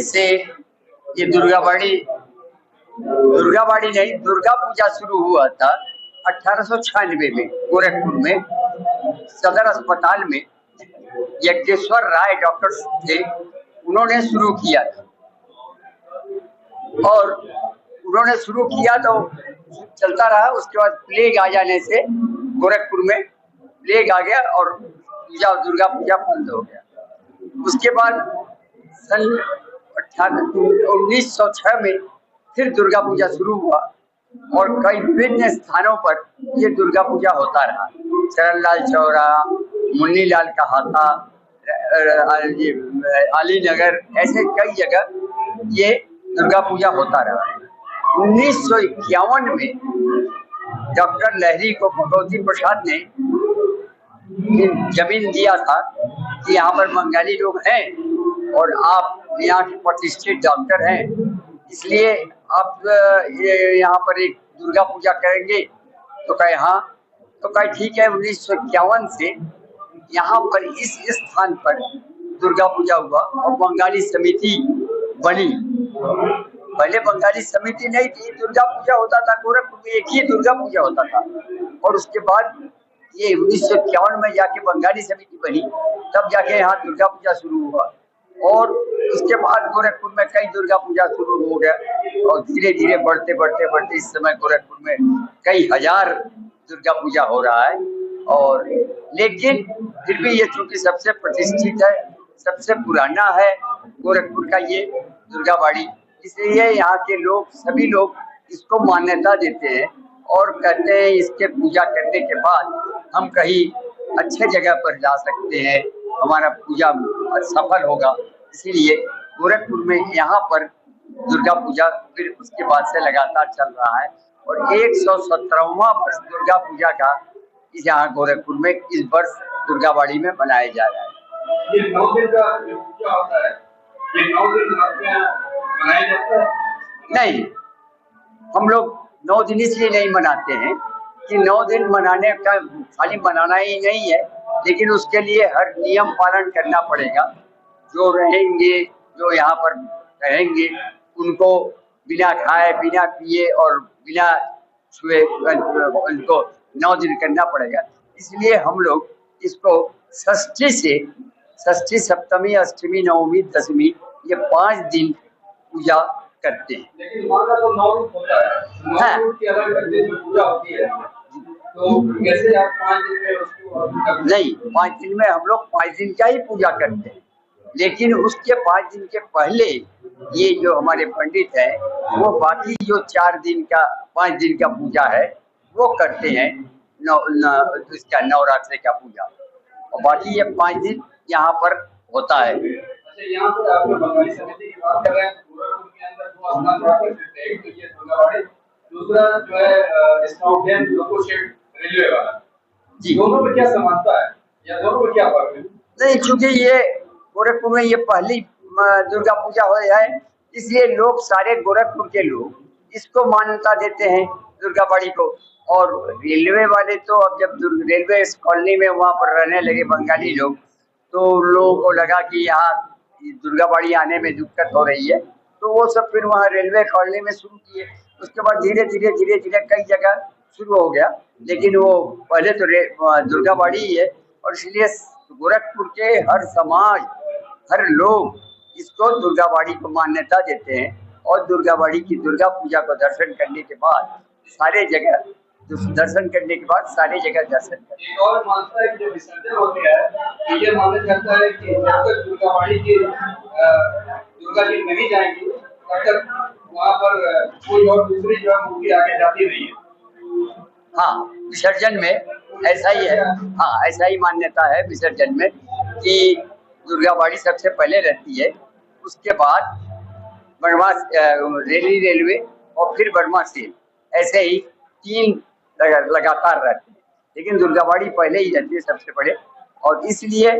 से ये दुर्गाबाड़ी नहीं, दुर्गा पूजा शुरू हुआ था 1896 में गोरखपुर में सदर अस्पताल में। यज्ञेश्वर राय डॉक्टर थे, उन्होंने शुरू किया था और उन्होंने शुरू किया तो चलता रहा। उसके बाद प्लेग आ जाने से गोरखपुर में प्लेग आ गया और दुर्गा पूजा बंद हो गया। उसके बाद सन 1906 में फिर दुर्गा पूजा शुरू हुआ और कई विभिन्न स्थानों पर ये दुर्गा पूजा होता रहा। चरणलाल चौरा, मुन्नी लाल का हाथा, अलीनगर, ऐसे कई जगह ये दुर्गा पूजा होता रहा। 1951 में डॉक्टर लहरी को भगवती प्रसाद ने जमीन दिया था कि यहाँ पर बंगाली लोग हैं और आप यहाँ के प्रतिष्ठित डॉक्टर हैं, इसलिए आप यहाँ पर एक दुर्गा पूजा करेंगे। तो कहे हाँ, तो कहे ठीक है। 1951 से यहाँ पर इस स्थान पर दुर्गा पूजा हुआ और बंगाली समिति बनी। पहले बंगाली समिति नहीं थी, दुर्गा पूजा होता था गोरखपुर में, एक ही दुर्गा पूजा होता था। और उसके बाद ये 1951 में जाके बंगाली समिति बनी, तब जाके यहाँ दुर्गा पूजा शुरू हुआ और उसके बाद गोरखपुर में कई दुर्गा पूजा शुरू हो गया और धीरे धीरे बढ़ते बढ़ते बढ़ते इस समय गोरखपुर में कई हजार दुर्गा पूजा हो रहा है। और लेकिन फिर भी ये चूंकि सबसे प्रतिष्ठित है, सबसे पुराना है गोरखपुर का ये दुर्गाबाड़ी, इसलिए यहाँ के लोग, सभी लोग इसको मान्यता देते हैं और कहते हैं इसके पूजा करने के बाद हम कहीं अच्छे जगह पर जा सकते हैं, हमारा पूजा सफल होगा। इसीलिए गोरखपुर में यहाँ पर दुर्गा पूजा फिर उसके बाद से लगातार चल रहा है और 117वां वर्ष दुर्गा पूजा का यहाँ गोरखपुर में इस वर्ष दुर्गाबाड़ी में मनाया जा रहा है। ये 9 दिन का पूजा होता है, ये 9 दिन मनाया जाता है? नहीं, हम लोग 9 दिन इसलिए नहीं मनाते हैं कि 9 दिन मनाने का खाली मनाना ही नहीं है, लेकिन उसके लिए हर नियम पालन करना पड़ेगा। जो रहेंगे, जो यहाँ पर रहेंगे, उनको बिना खाए, बिना पिए और बिना छुए उनको 9 दिन करना पड़ेगा। इसलिए हम लोग इसको षष्ठी से, षष्ठी, सप्तमी, अष्टमी, नवमी, दशमी, ये 5 दिन पूजा करते हैं। लेकिन वहाँ का तो 9 रूप होता है, 9 रूप की अलग दिन पूजा होती है, तो कैसे आप 5 दिन में उसको? नहीं, 5 दिन में हम लोग 5 दिन का ही पूजा करते हैं, लेकिन उसके 5 दिन के पहले ये जो हमारे पंडित हैं वो बाकी जो 4 दिन का, 5 दिन का पूजा है वो करते हैं, इसका नवरात्रि का पूजा, और बाकी ये 5 दिन यहाँ पर होता है। अच्छा, यहाँ पर आपने बंगाली समिति की बात कर रहे हैं, गोरखपुर के अंदर 2 स्थान प्रसिद्ध है, एक तो ये दुर्गाबाड़ी, दूसरा जो है स्टाउडेंट लोको शेड रेलवे वाला। जी, दोनों में क्या समानता है या दोनों में क्या फर्क है? नहीं, चूंकि ये गोरखपुर में ये पहली दुर्गा पूजा हो है, इसलिए लोग, सारे गोरखपुर के लोग इसको मान्यता देते हैं दुर्गाबाड़ी को। और रेलवे वाले तो अब जब रेलवे कॉलोनी में वहाँ पर रहने लगे बंगाली लोग, तो लोगों को लगा कि यहाँ दुर्गाबाड़ी आने में दिक्कत हो रही है, तो वो सब फिर वहाँ रेलवे कॉलोनी में शुरू किए। उसके बाद धीरे धीरे कई जगह शुरू हो गया, लेकिन वो पहले तो दुर्गाबाड़ी ही है। और इसलिए गोरखपुर के हर समाज, हर लोग इसको दुर्गाबाड़ी को मान्यता देते हैं और दुर्गाबाड़ी की दुर्गा पूजा को दर्शन करने के बाद सारे जगह दर्शन करने के बाद सारी जगह दर्शन करते हैं। एक और मानता है कि जो विसर्जन हो गया है, ये माना जाता है कि जब तक दुर्गाबाड़ी की दुर्गा जी नहीं जाएंगी तब तक वहाँ पर कोई और दूसरी जो मूर्ति आगे जाती नहीं है। हाँ, विसर्जन में ऐसा ही है। हाँ, ऐसा ही मान्यता है विसर्जन में कि दुर्गाबाड़ी सबसे पहले रहती है, उसके बाद बड़मास, रेलवे और फिर बड़मासी, ऐसे ही 3 लगातार रहते हैं, लेकिन दुर्गाबाड़ी पहले ही रहती है सबसे बड़े। और इसलिए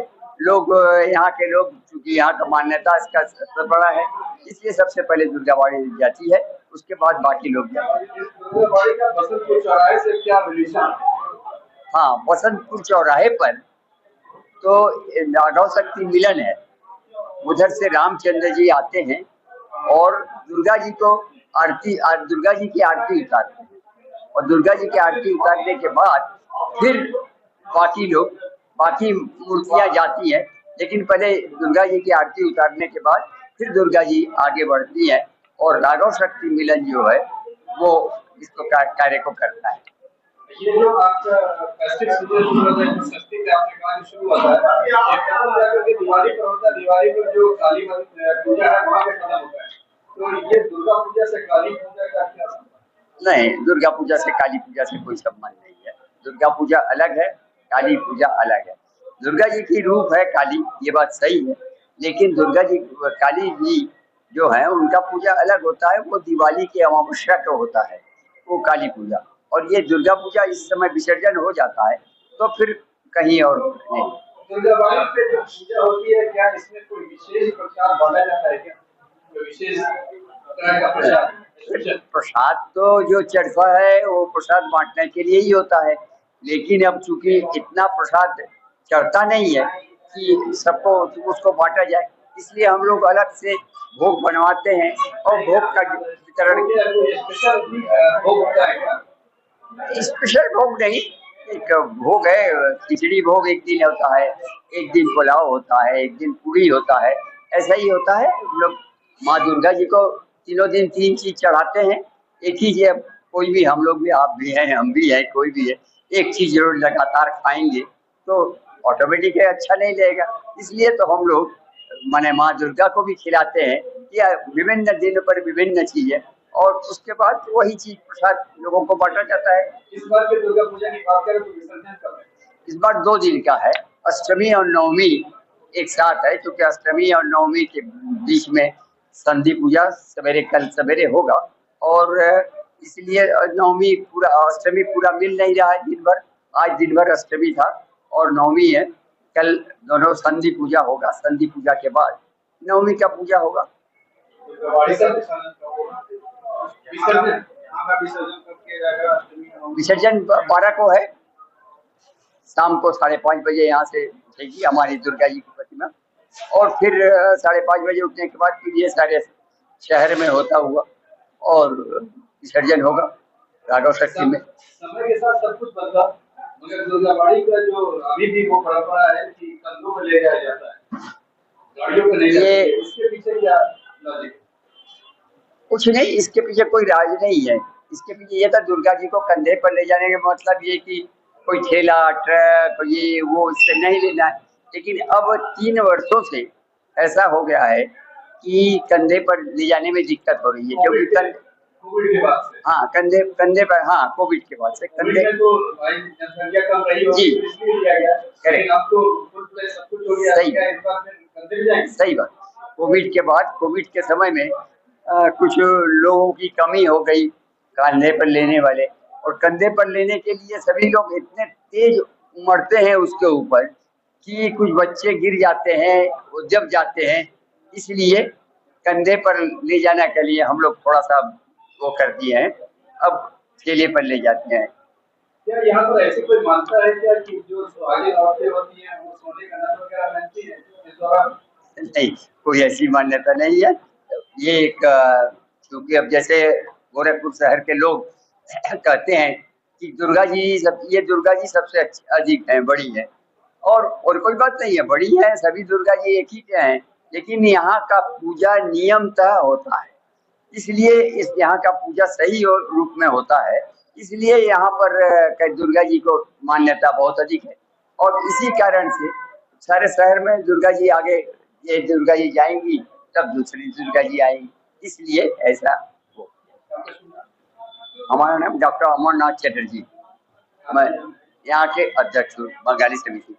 लोग, यहाँ के लोग, चूंकि यहाँ का मान्यता इसका सबसे बड़ा है, इसलिए सबसे पहले दुर्गाबाड़ी जाती है, उसके बाद बाकी लोग जाते हैं। दुर्गाबाड़ी का बसंतपुर चौराहे से क्या रिलेशन? हाँ, बसंतपुर चौराहे पर तो राघव शक्ति मिलन है, उधर से रामचंद्र जी आते हैं और दुर्गा जी को दुर्गा जी की आरती उतारते हैं। और दुर्गा जी की आरती उतारने के बाद फिर बाकी लोग बाकी मूर्तियां जाती हैं, लेकिन पहले दुर्गा जी की आरती उतारने के बाद फिर दुर्गा जी आगे बढ़ती है और राघव शक्ति मिलन जो है वो इसको कार्य को करता है। ये जो आपका फेस्टिव सीजन शुरू होता है, सस्ती पे आपने कहा कि शुरू होता है, ये खत्म जाकर के दिवाली पर होता है। दिवाली पर जो काली पूजा है वहाँ पे खत्म होता है। तो ये दुर्गा पूजा से काली पूजा का क्या संबंध? नहीं, दुर्गा पूजा से काली पूजा से कोई संबंध नहीं है। दुर्गा पूजा अलग है, काली पूजा अलग है। दुर्गा जी की रूप है काली, ये बात सही है, लेकिन दुर्गा जी काली जी जो है उनका पूजा अलग होता है। वो दिवाली की अमावस्या को होता है वो काली पूजा, और ये दुर्गा पूजा इस समय विसर्जन हो जाता है तो फिर कहीं और नहीं। दुर्गा बाड़ी पे जो पूजा होती है, क्या इसमें कोई विशेष प्रसाद बांटा जाता है क्या? कोई विशेष तरह का प्रसाद? प्रसाद तो जो चढ़ता है वो प्रसाद बांटने के लिए ही होता है, लेकिन अब चूंकि इतना प्रसाद चढ़ता नहीं है कि सबको उसको बांटा जाए, इसलिए हम लोग अलग से भोग बनवाते हैं और भोग का वितरण। स्पेशल भोग होता है क्या? स्पेशल भोग नहीं, एक भोग है, खिचड़ी भोग एक दिन होता है, एक दिन पुलाव होता है, एक दिन पूरी होता है, ऐसा ही होता है। हम लोग माँ दुर्गा जी को तीनों दिन 3 चीज चढ़ाते हैं। एक ही चीज, कोई भी, हम लोग भी, आप भी हैं, हम भी हैं, कोई भी है, एक चीज जरूर लगातार खाएंगे तो ऑटोमेटिक है अच्छा नहीं लगेगा, इसलिए तो हम लोग माने माँ दुर्गा को भी खिलाते हैं या विभिन्न दिन पर विभिन्न चीजें, और उसके बाद वही चीज प्रसाद लोगों को बांटा जाता है। इस बार के दुर्गा पूजा की बात करें तो विसर्जन कब है? इस बार 2 दिन का है, अष्टमी और नवमी एक साथ है, क्योंकि अष्टमी और नवमी के बीच में संधि पूजा कल सवेरे होगा, और इसलिए नवमी पूरा, अष्टमी पूरा मिल नहीं रहा है दिन भर। आज दिन भर अष्टमी था और नवमी है, कल दोनों संधि पूजा होगा, संधि पूजा के बाद नवमी का पूजा होगा। विसर्जन 12 को है, शाम को 5:30 बजे यहाँ से उठेगी हमारी दुर्गा जी की प्रतिमा, और फिर 5:30 बजे उठने के बाद फिर ये सारे शहर में होता हुआ और विसर्जन होगा राघव शक्ति में। समय के साथ सब कुछ बदला, मगर दुर्गाबाड़ी का जो अभी भी वो परंपरा है कि कंधों में ले जाया जाता है, गाड़ियों पे ले जाया जाता है, इसके पीछे क्या लॉजिक? कुछ नहीं, इसके पीछे कोई राज नहीं है। इसके पीछे ये था, दुर्गा जी को कंधे पर ले जाने का मतलब ये कि कोई ठेला ट्रक ये वो इससे नहीं लेना है, लेकिन अब 3 वर्षों से ऐसा हो गया है कि कंधे पर ले जाने में दिक्कत हो रही है, क्योंकि कोविड के बाद से, हाँ कंधे पर, हाँ कोविड के बाद से कंधे में तो जनसंख्या कम रही होगी, इसलिए लिया गया, लेकिन अब तो फुल प्लेस सब कुछ हो गया, क्या इस बार में कंधे में जाएंगे? सही बात। कोविड के बाद, कोविड के समय में कुछ लोगों की कमी हो गई कंधे पर लेने वाले, और कंधे पर लेने के लिए सभी लोग इतने तेज उमड़ते हैं उसके ऊपर कि कुछ बच्चे गिर जाते हैं, वो जब जाते हैं, इसलिए कंधे पर ले जाने के लिए हम लोग थोड़ा सा वो कर दिए हैं, अब ठेले पर ले जाते हैं। क्या यहाँ पर ऐसी कोई मान्यता है क्या कि जो सुहागिन औरतें होती हैं वो सोने का नथ वगैरह पहनती हैं इस दौरान? नहीं, कोई ऐसी मान्यता नहीं है। ये एक क्योंकि अब जैसे गोरखपुर शहर के लोग कहते हैं कि ये दुर्गा जी सबसे अधिक है, बड़ी है, और कोई बात नहीं है, बड़ी है, सभी दुर्गा जी एक ही के हैं, लेकिन यहाँ का पूजा नियमतः होता है, इसलिए इस यहाँ का पूजा सही और रूप में होता है, इसलिए यहाँ पर दुर्गा जी को मान्यता बहुत अधिक है, और इसी कारण से सारे शहर में दुर्गा जी आगे, ये दुर्गा जी जाएंगी तब दूसरी दुर्गा जी आएंगी, इसलिए ऐसा हो। हमारा नाम डॉक्टर अमरनाथ चटर्जी, मैं यहाँ के अध्यक्ष हूँ बंगाली समिति।